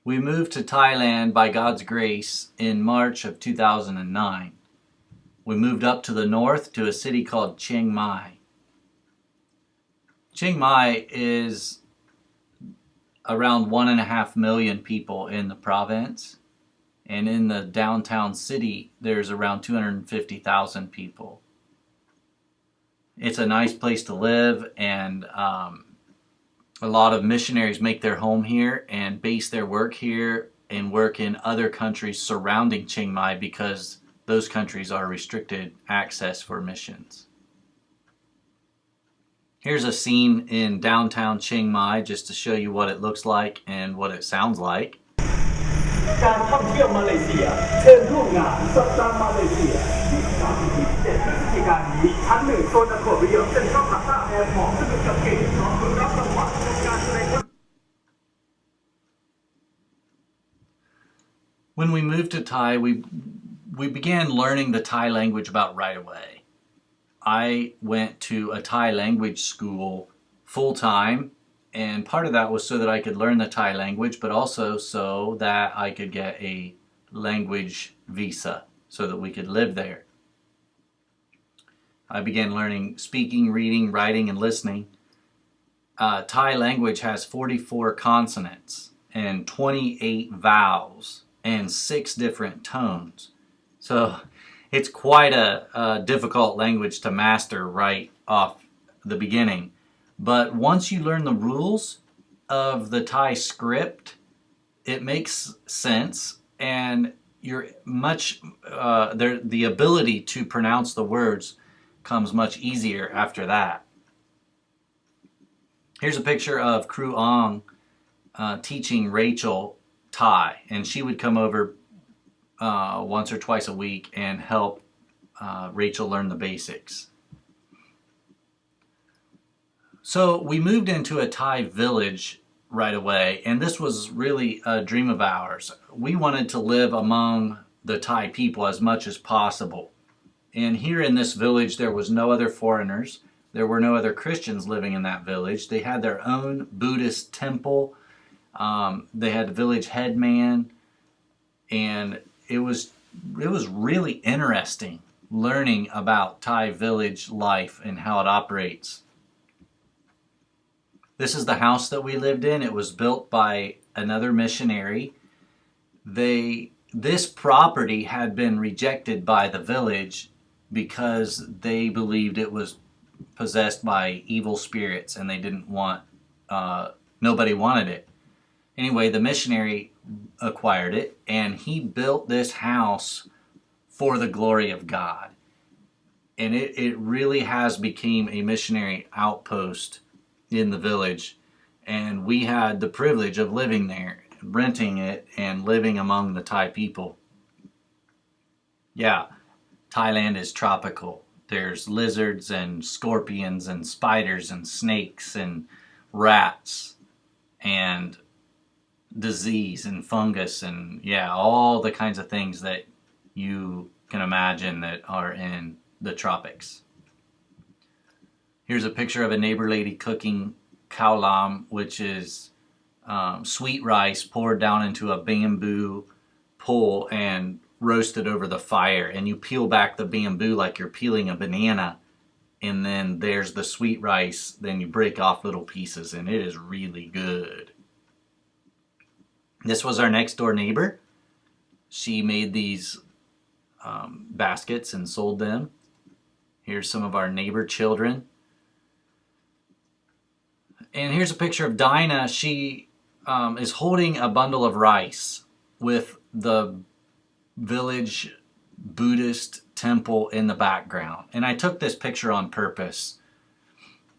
We moved to Thailand by God's grace in March of 2009. We moved up to the north to a city called Chiang Mai. Chiang Mai is around 1.5 million people in the province, and in the downtown city there's around 250,000 people. It's a nice place to live, and a lot of missionaries make their home here and base their work here and work in other countries surrounding Chiang Mai because those countries are restricted access for missions. Here's a scene in downtown Chiang Mai just to show you what it looks like and what it sounds like. When we moved to Thai, we began learning the Thai language about right away. I went to a Thai language school full-time, and part of that was so that I could learn the Thai language, but also so that I could get a language visa so that we could live there. I began learning speaking, reading, writing, and listening. Thai language has 44 consonants and 28 vowels and 6 different tones. So it's quite a difficult language to master right off the beginning. But once you learn the rules of the Thai script, it makes sense, and you're the ability to pronounce the words comes much easier after that. Here's a picture of Kru Ong teaching Rachel Thai, and she would come over once or twice a week and help Rachel learn the basics. So we moved into a Thai village right away, and this was really a dream of ours. We wanted to live among the Thai people as much as possible. And here in this village there was no other foreigners. There were no other Christians living in that village. They had their own Buddhist temple. They had the village headman, and it was really interesting learning about Thai village life and how it operates. This is the house that we lived in. It was built by another missionary. This property had been rejected by the village because they believed it was possessed by evil spirits, and they didn't want, nobody wanted it. Anyway, the missionary acquired it, and he built this house for the glory of God. And it really has become a missionary outpost in the village. And we had the privilege of living there, renting it, and living among the Thai people. Yeah, Thailand is tropical. There's lizards and scorpions and spiders and snakes and rats and disease and fungus and yeah, all the kinds of things that you can imagine that are in the tropics. Here's a picture of a neighbor lady cooking khao lam, which is sweet rice poured down into a bamboo pole and roasted over the fire. And you peel back the bamboo like you're peeling a banana, and then there's the sweet rice. Then you break off little pieces, and it is really good. This was our next door neighbor. She made these baskets and sold them. Here's some of our neighbor children. And here's a picture of Dinah. She is holding a bundle of rice with the village Buddhist temple in the background. And I took this picture on purpose.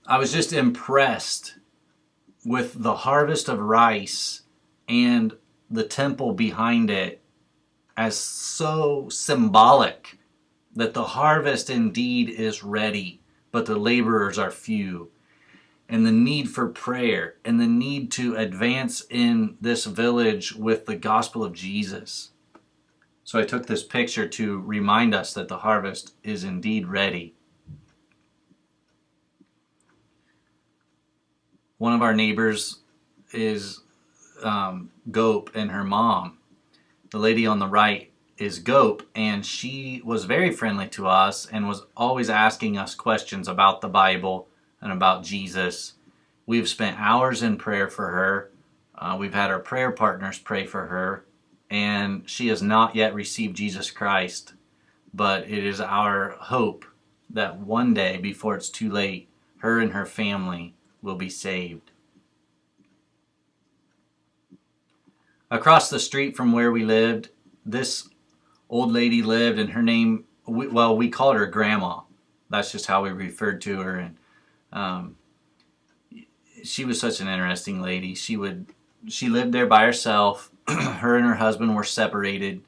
I was just impressed with the harvest of rice and the temple behind it as so symbolic that the harvest indeed is ready, but the laborers are few. And the need for prayer and the need to advance in this village with the gospel of Jesus. So I took this picture to remind us that the harvest is indeed ready. One of our neighbors is Gope and her mom. The lady on the right is Gope, and she was very friendly to us and was always asking us questions about the Bible and about Jesus. We've spent hours in prayer for her. We've had our prayer partners pray for her, and she has not yet received Jesus Christ, but it is our hope that one day, before it's too late, her and her family will be saved. Across the street from where we lived, this old lady lived, and her name, we called her Grandma. That's just how we referred to her. And she was such an interesting lady. She lived there by herself. Her and her husband were separated.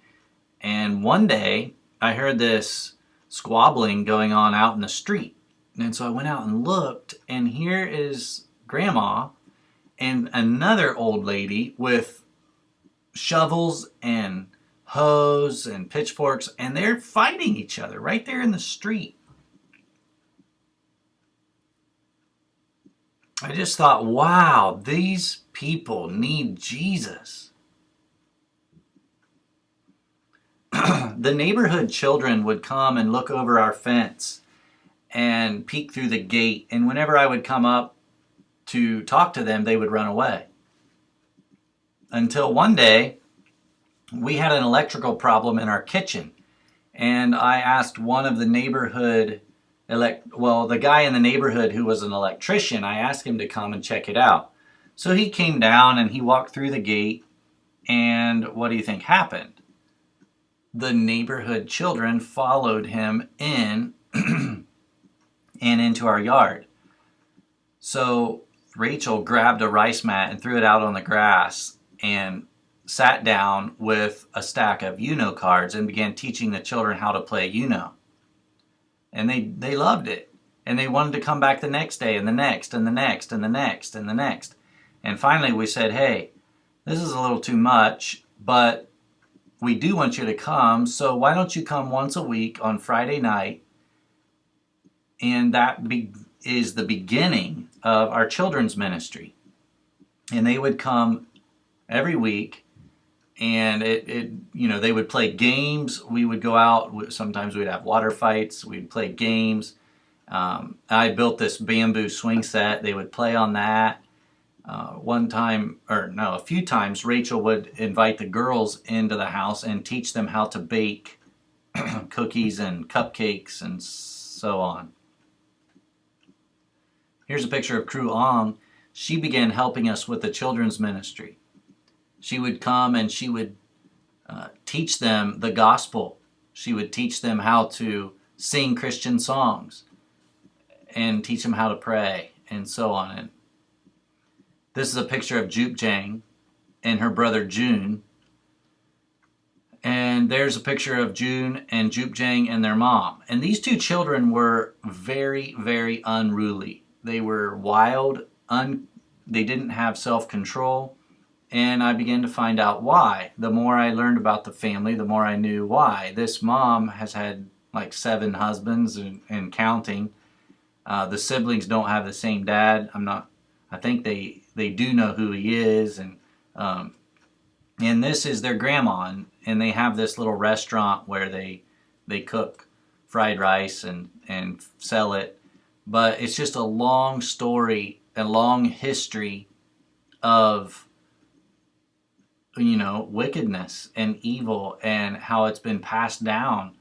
And one day, I heard this squabbling going on out in the street. And so I went out and looked, and here is Grandma and another old lady with shovels and hoes and pitchforks, and they're fighting each other right there in the street. I just thought, wow, these people need Jesus. The neighborhood children would come and look over our fence and peek through the gate, and whenever I would come up to talk to them, they would run away. Until one day, we had an electrical problem in our kitchen, and I asked one of the neighborhood, the guy in the neighborhood who was an electrician, I asked him to come and check it out. So he came down and he walked through the gate, and what do you think happened? The neighborhood children followed him in and into our yard. So Rachel grabbed a rice mat and threw it out on the grass and sat down with a stack of Uno cards and began teaching the children how to play Uno. And they loved it. And they wanted to come back the next day and the next and the next and the next and the next. And finally we said, hey, this is a little too much, but we do want you to come, so why don't you come once a week on Friday night? And that is the beginning of our children's ministry. And they would come every week, and they would play games. We would go out. Sometimes we'd have water fights. We'd play games. I built this bamboo swing set. They would play on that. A few times, Rachel would invite the girls into the house and teach them how to bake cookies and cupcakes and so on. Here's a picture of Kru Ong. She began helping us with the children's ministry. She would come and she would teach them the gospel. She would teach them how to sing Christian songs and teach them how to pray and so on. And this is a picture of Jup Jang and her brother June. And there's a picture of June and Jup Jang and their mom. And these two children were very, very unruly. They were wild, they didn't have self-control. And I began to find out why. The more I learned about the family, the more I knew why. This mom has had like 7 husbands and counting. The siblings don't have the same dad. I think they do know who he is, and this is their grandma, and they have this little restaurant where they cook fried rice and sell it. But it's just a long story, a long history of wickedness and evil, and how it's been passed down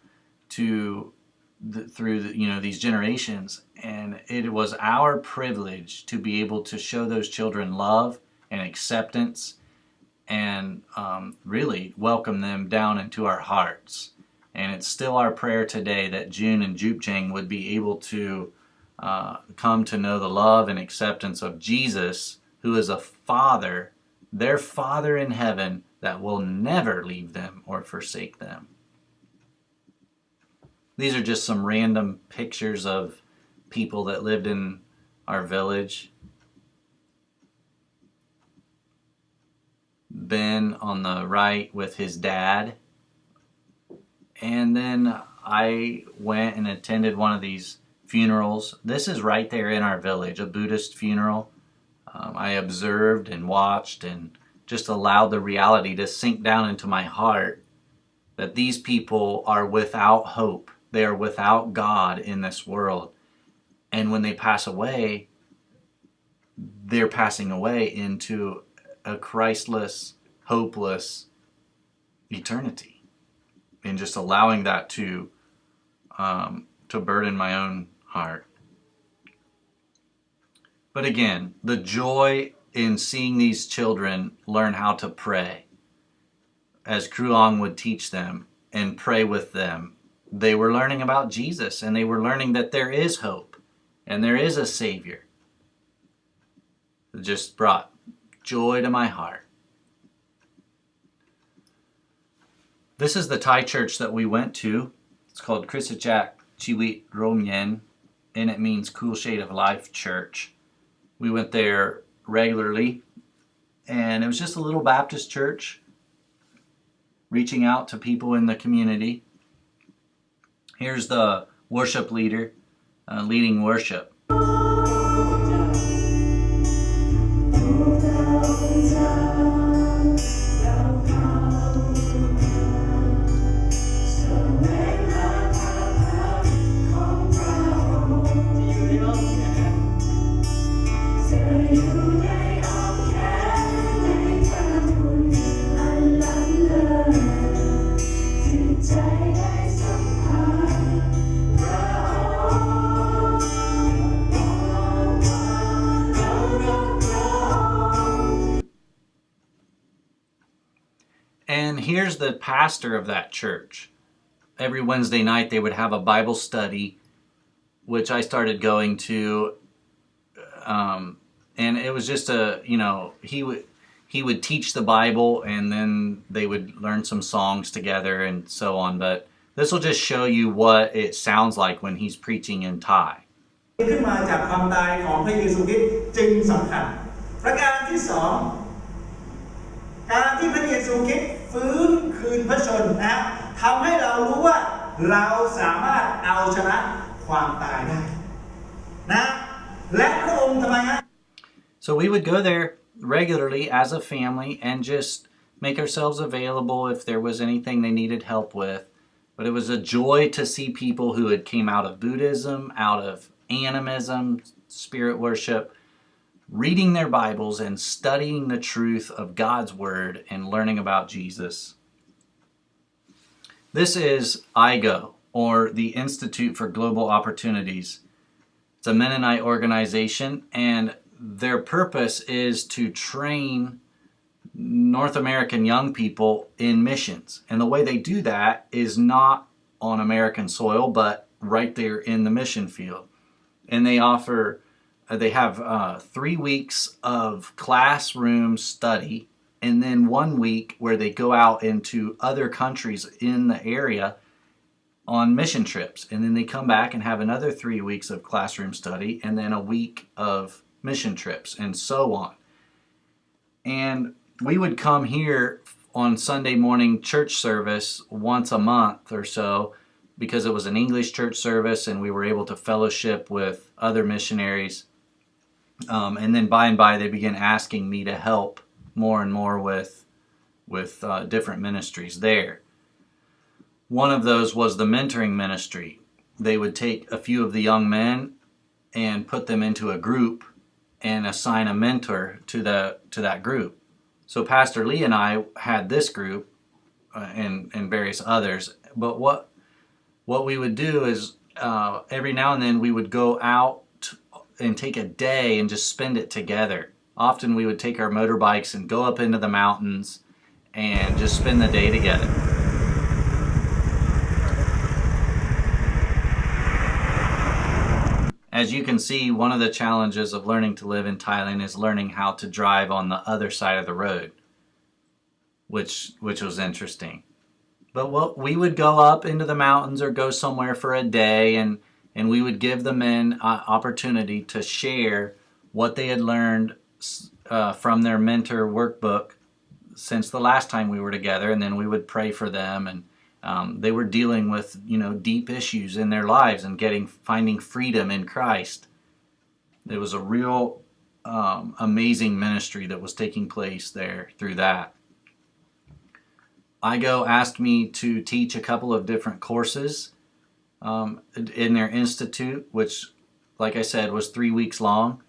through these generations. And it was our privilege to be able to show those children love and acceptance and really welcome them down into our hearts. And it's still our prayer today that June and Jup Jang would be able to come to know the love and acceptance of Jesus, who is a father, their Father in heaven, that will never leave them or forsake them. These are just some random pictures of people that lived in our village. Ben on the right with his dad. And then I went and attended one of these funerals. This is right there in our village, a Buddhist funeral. I observed and watched and just allowed the reality to sink down into my heart that these people are without hope. They are without God in this world. And when they pass away, they're passing away into a Christless, hopeless eternity. And just allowing that to burden my own heart. But again, the joy in seeing these children learn how to pray, as Kruong would teach them and pray with them, they were learning about Jesus, and they were learning that there is hope and there is a Savior. It just brought joy to my heart. This is the Thai church that we went to. It's called Christchurch Chiwit Romyen, and it means Cool Shade of Life Church. We went there regularly, and it was just a little Baptist church reaching out to people in the community. Here's the worship leader leading worship. And here's the pastor of that church. Every Wednesday night they would have a Bible study, which I started going to, and it was just he would teach the Bible, and then they would learn some songs together and so on. But this will just show you what it sounds like when he's preaching in Thai. ขึ้นมาจากความตายของพระเยซูคริสต์จึงสำคัญประการที่สองการที่พระเยซูคริสต์ฟื้นคืนพระชนนะทำให้เรารู้ว่าเราสามารถเอาชนะความตายได้นะและพระองค์ทำไมฮะ So we would go there regularly as a family and just make ourselves available if there was anything they needed help with. But it was a joy to see people who had came out of Buddhism, out of animism, spirit worship, reading their Bibles and studying the truth of God's Word and learning about Jesus. This is IGO, or the Institute for Global Opportunities. It's a Mennonite organization, and their purpose is to train North American young people in missions. And the way they do that is not on American soil, but right there in the mission field. And they have 3 weeks of classroom study, and then 1 week where they go out into other countries in the area on mission trips. And then they come back and have another 3 weeks of classroom study, and then a week of mission trips, and so on. And we would come here on Sunday morning church service once a month or so, because it was an English church service and we were able to fellowship with other missionaries. And then by and by they began asking me to help more and more with different ministries there. One of those was the mentoring ministry. They would take a few of the young men and put them into a group and assign a mentor to that group. So Pastor Lee and I had this group and various others. But what we would do is every now and then we would go out and take a day and just spend it together. Often we would take our motorbikes and go up into the mountains and just spend the day together. As you can see, one of the challenges of learning to live in Thailand is learning how to drive on the other side of the road, which was interesting. But we would go up into the mountains or go somewhere for a day, and we would give the men opportunity to share what they had learned from their mentor workbook since the last time we were together, and then we would pray for them. And they were dealing with deep issues in their lives and finding freedom in Christ. It was a real amazing ministry that was taking place there through that. IGO asked me to teach a couple of different courses in their institute, which, like I said, was 3 weeks long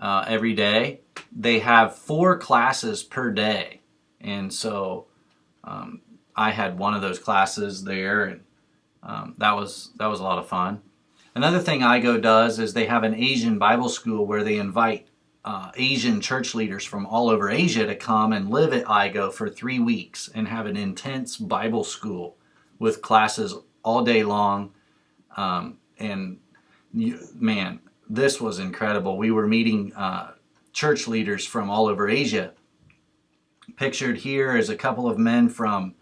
every day. They have 4 classes per day, and so I had one of those classes there, and that was a lot of fun. Another thing IGO does is they have an Asian Bible school where they invite Asian church leaders from all over Asia to come and live at IGO for 3 weeks and have an intense Bible school with classes all day long. Man, this was incredible. We were meeting church leaders from all over Asia. Pictured here is a couple of men from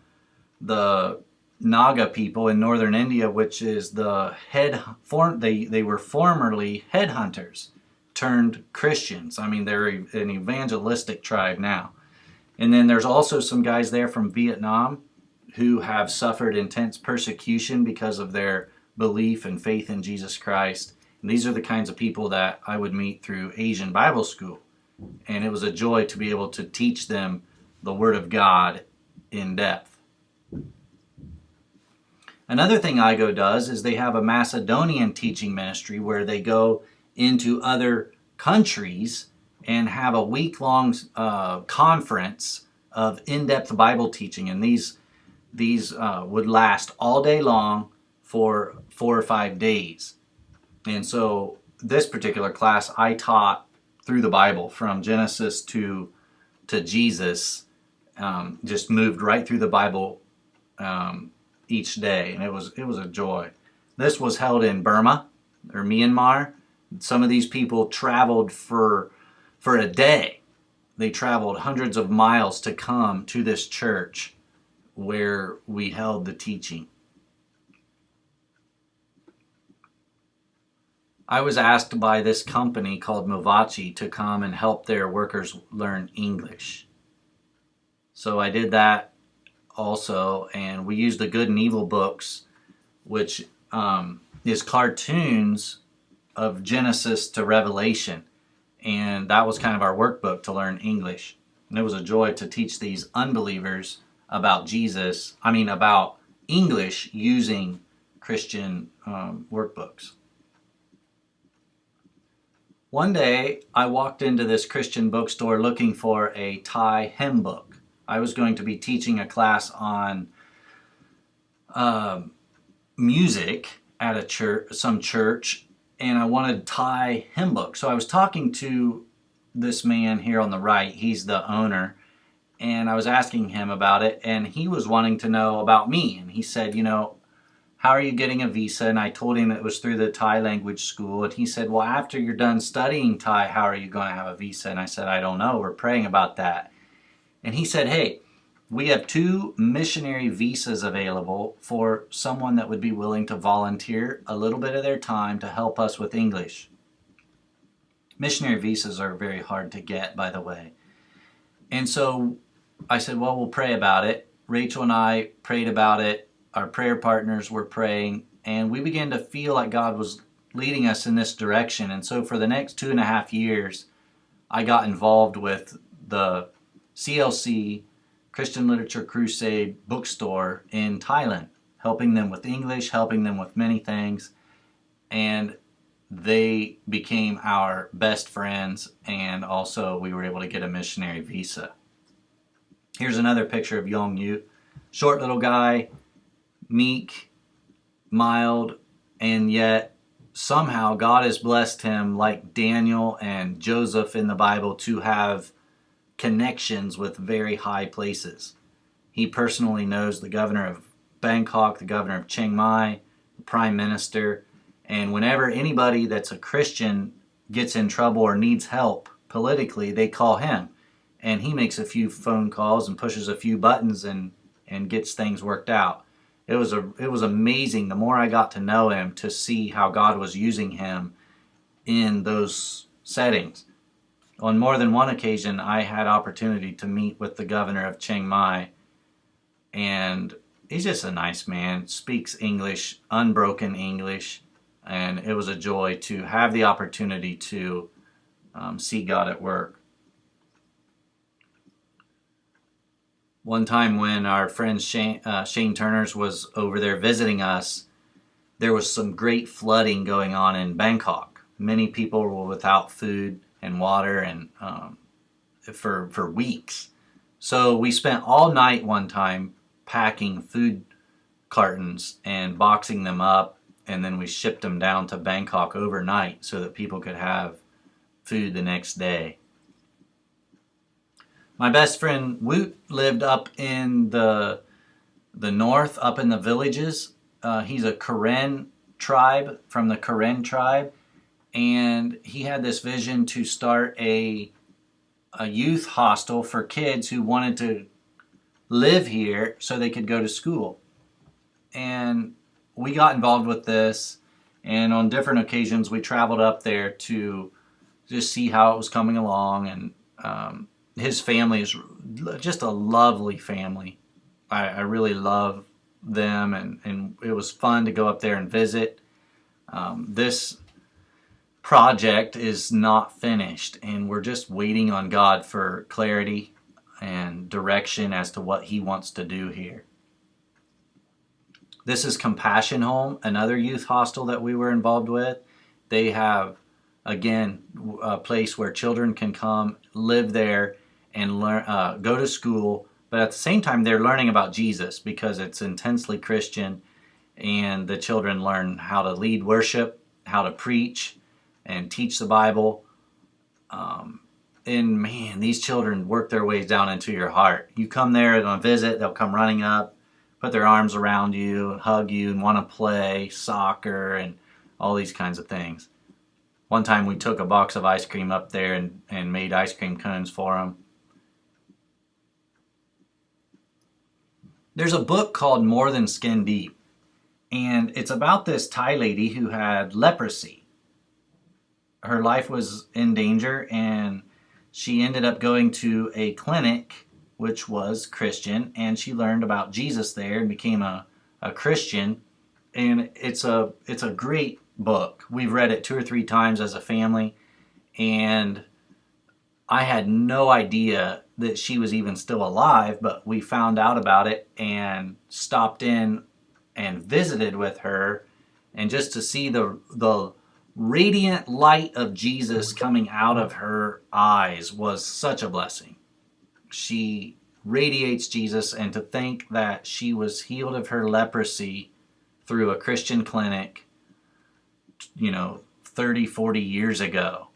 the Naga people in northern India, which is the they were formerly headhunters turned Christians. I mean, they're an evangelistic tribe now. And then there's also some guys there from Vietnam who have suffered intense persecution because of their belief and faith in Jesus Christ. And these are the kinds of people that I would meet through Asian Bible School. And it was a joy to be able to teach them the Word of God in depth. Another thing IGO does is they have a Macedonian teaching ministry where they go into other countries and have a week-long conference of in-depth Bible teaching. And these would last all day long for 4 or 5 days. And so this particular class I taught through the Bible from Genesis to Jesus, just moved right through the Bible each day, and it was a joy. This was held in Burma or Myanmar. Some of these people traveled for a day. They traveled hundreds of miles to come to this church where we held the teaching. I was asked by this company called Movachi to come and help their workers learn English. So I did that also, and we used the Good and Evil books, which is cartoons of Genesis to Revelation. And that was kind of our workbook to learn English. And it was a joy to teach these unbelievers about about English using Christian workbooks. One day, I walked into this Christian bookstore looking for a Thai hymn book. I was going to be teaching a class on music at some church, and I wanted Thai hymn book. So I was talking to this man here on the right. He's the owner, and I was asking him about it, and he was wanting to know about me. And he said, how are you getting a visa? And I told him it was through the Thai language school. And he said, well, after you're done studying Thai, how are you going to have a visa? And I said, I don't know. We're praying about that. And he said, hey, we have 2 missionary visas available for someone that would be willing to volunteer a little bit of their time to help us with English. Missionary visas are very hard to get, by the way. And so I said, well, we'll pray about it. Rachel and I prayed about it. Our prayer partners were praying, and we began to feel like God was leading us in this direction. And so for the next 2.5 years, I got involved with the CLC, Christian Literature Crusade bookstore in Thailand, helping them with English, helping them with many things. And they became our best friends, and also we were able to get a missionary visa. Here's another picture of Yong Yu. Short little guy, meek, mild, and yet somehow God has blessed him, like Daniel and Joseph in the Bible, to have connections with very high places. He personally knows the governor of Bangkok, the governor of Chiang Mai, the prime minister, and whenever anybody that's a Christian gets in trouble or needs help politically, they call him. And he makes a few phone calls and pushes a few buttons and gets things worked out. It was amazing, the more I got to know him, to see how God was using him in those settings. On more than one occasion, I had opportunity to meet with the governor of Chiang Mai, and he's just a nice man, speaks English, unbroken English, and it was a joy to have the opportunity to see God at work. One time when our friend Shane Turners was over there visiting us, there was some great flooding going on in Bangkok. Many people were without food and water and for weeks. So we spent all night one time packing food cartons and boxing them up, and then we shipped them down to Bangkok overnight so that people could have food the next day. My best friend Woot lived up in the north, up in the villages. He's a Karen tribe, from the Karen tribe, and he had this vision to start a youth hostel for kids who wanted to live here so they could go to school. And we got involved with this, and on different occasions we traveled up there to just see how it was coming along. And his family is just a lovely family. I really love them, and it was fun to go up there and visit. This project is not finished, and we're just waiting on God for clarity and direction as to what He wants to do here. This is Compassion Home, another youth hostel that we were involved with. They have, again, a place where children can come, live there, and learn, go to school, but at the same time they're learning about Jesus because it's intensely Christian, and the children learn how to lead worship, how to preach, and teach the Bible. And man, these children work their ways down into your heart. You come there on a visit, they'll come running up, put their arms around you, and hug you, and want to play soccer and all these kinds of things. One time we took a box of ice cream up there and made ice cream cones for them. There's a book called More Than Skin Deep, and it's about this Thai lady who had leprosy. Her life was in danger, and she ended up going to a clinic which was Christian, and she learned about Jesus there and became a Christian. And it's a great book. We've read it 2 or 3 times as a family, and I had no idea that she was even still alive, but we found out about it and stopped in and visited with her, and just to see the radiant light of Jesus coming out of her eyes was such a blessing. She radiates Jesus, and to think that she was healed of her leprosy through a Christian clinic, 30, 40 years ago,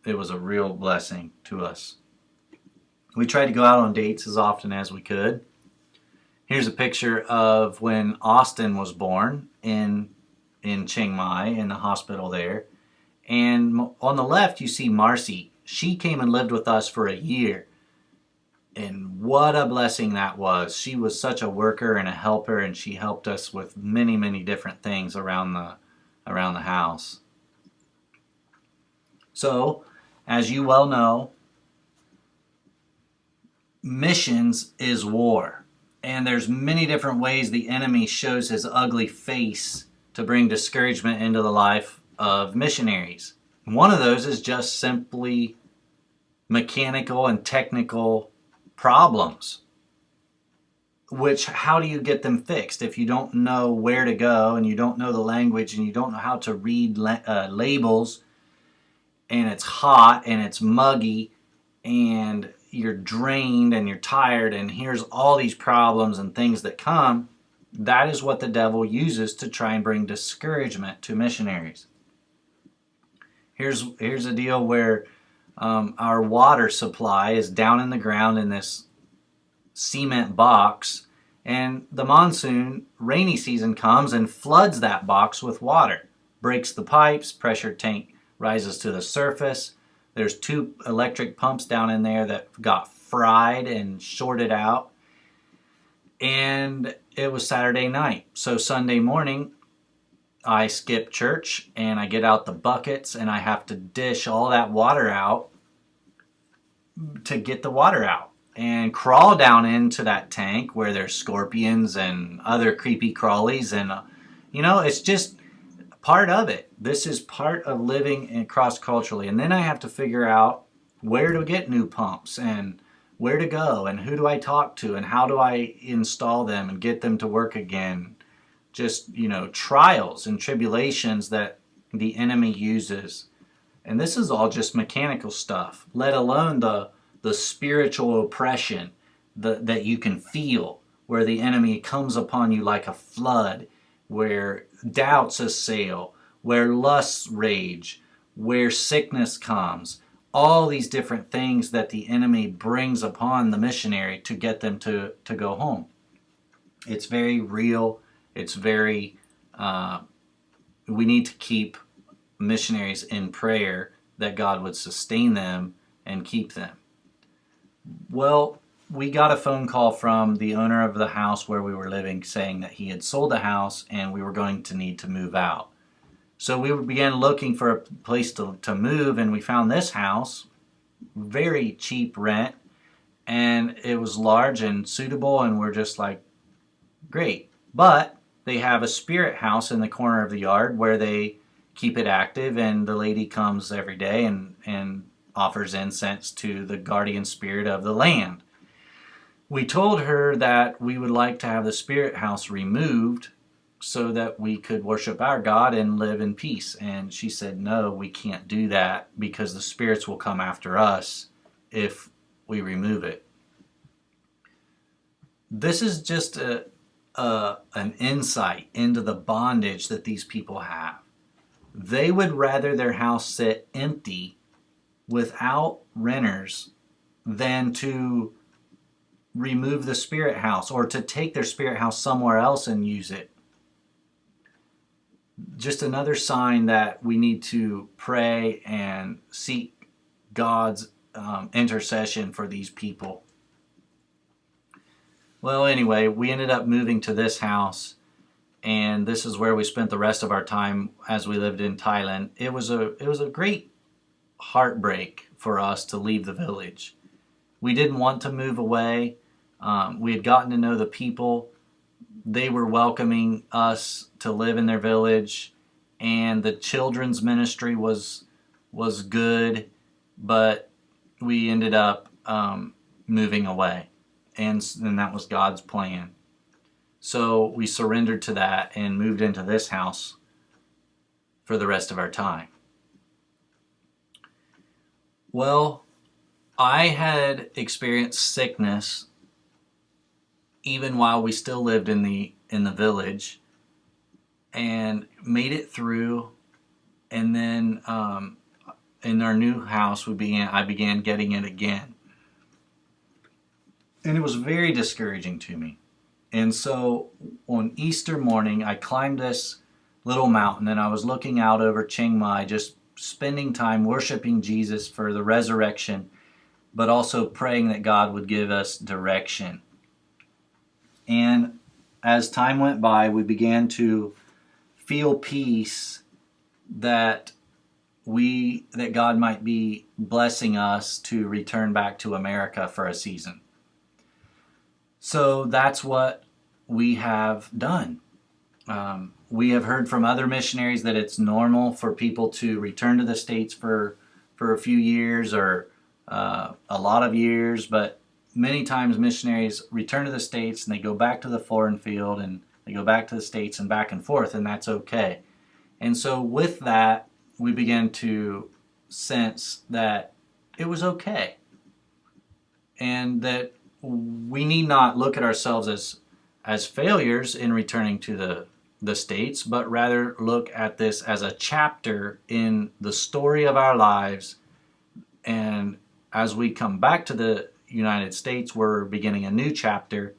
it was a real blessing to us. We tried to go out on dates as often as we could. Here's a picture of when Austin was born in Chiang Mai, in the hospital there. And on the left, you see Marcy. She came and lived with us for a year. And what a blessing that was. She was such a worker and a helper, and she helped us with many, many different things around the house. So, as you well know, missions is war. And there's many different ways the enemy shows his ugly face to bring discouragement into the life of missionaries. One of those is just simply mechanical and technical problems. Which, how do you get them fixed if you don't know where to go, and you don't know the language, and you don't know how to read labels, and it's hot and it's muggy, and you're drained and you're tired, and here's all these problems and things that come. That is what the devil uses to try and bring discouragement to missionaries. Here's a deal where our water supply is down in the ground in this cement box, and the monsoon rainy season comes and floods that box with water, breaks the pipes, pressure tank rises to the surface. There's 2 electric pumps down in there that got fried and shorted out. And it was Saturday night. So Sunday morning, I skip church and I get out the buckets and I have to dish all that water out to get the water out. And crawl down into that tank where there's scorpions and other creepy crawlies. And, it's just part of it. This is part of living cross-culturally. And then I have to figure out where to get new pumps and where to go and who do I talk to and how do I install them and get them to work again. Just, trials and tribulations that the enemy uses. And this is all just mechanical stuff, let alone the spiritual oppression that you can feel, where the enemy comes upon you like a flood, where doubts assail, where lusts rage, where sickness comes. All these different things that the enemy brings upon the missionary to get them to go home. It's very real. It's very, we need to keep missionaries in prayer that God would sustain them and keep them. Well, we got a phone call from the owner of the house where we were living saying that he had sold the house and we were going to need to move out. So we began looking for a place to move, and we found this house, very cheap rent, and it was large and suitable, and we're just like, great. But they have a spirit house in the corner of the yard where they keep it active, and the lady comes every day and offers incense to the guardian spirit of the land. We told her that we would like to have the spirit house removed so that we could worship our God and live in peace. And she said, no, we can't do that because the spirits will come after us if we remove it. This is just an insight into the bondage that these people have. They would rather their house sit empty without renters than to remove the spirit house or to take their spirit house somewhere else and use it. Just another sign that we need to pray and seek God's intercession for these people. Well, anyway, we ended up moving to this house, and this is where we spent the rest of our time as we lived in Thailand. It was a great heartbreak for us to leave the village. We didn't want to move away. We had gotten to know the people. They were welcoming us to live in their village, and the children's ministry was good, but we ended up moving away, and that was God's plan. So we surrendered to that and moved into this house for the rest of our time. Well, I had experienced sickness even while we still lived in the village, and made it through. And then in our new house, I began getting it again, and it was very discouraging to me. And so on Easter morning, I climbed this little mountain, and I was looking out over Chiang Mai, just spending time worshiping Jesus for the resurrection, but also praying that God would give us direction. And as time went by, we began to feel peace that God might be blessing us to return back to America for a season. So that's what we have done. We have heard from other missionaries that it's normal for people to return to the States for a few years or a lot of years, but many times missionaries return to the States and they go back to the foreign field and they go back to the States and back and forth, and that's okay. And so with that, we began to sense that it was okay, and that we need not look at ourselves as failures in returning to the States, but rather look at this as a chapter in the story of our lives. And as we come back to the United States, we're beginning a new chapter,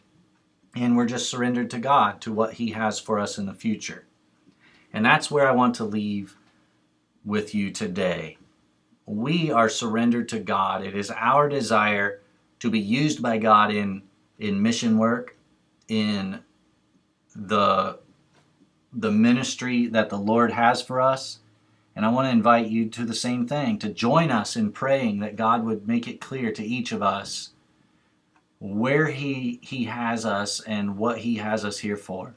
and we're just surrendered to God, to what He has for us in the future. And that's where I want to leave with you today. We are surrendered to God. It is our desire to be used by God in mission work, in the ministry that the Lord has for us. And I want to invite you to the same thing, to join us in praying that God would make it clear to each of us where He has us and what He has us here for.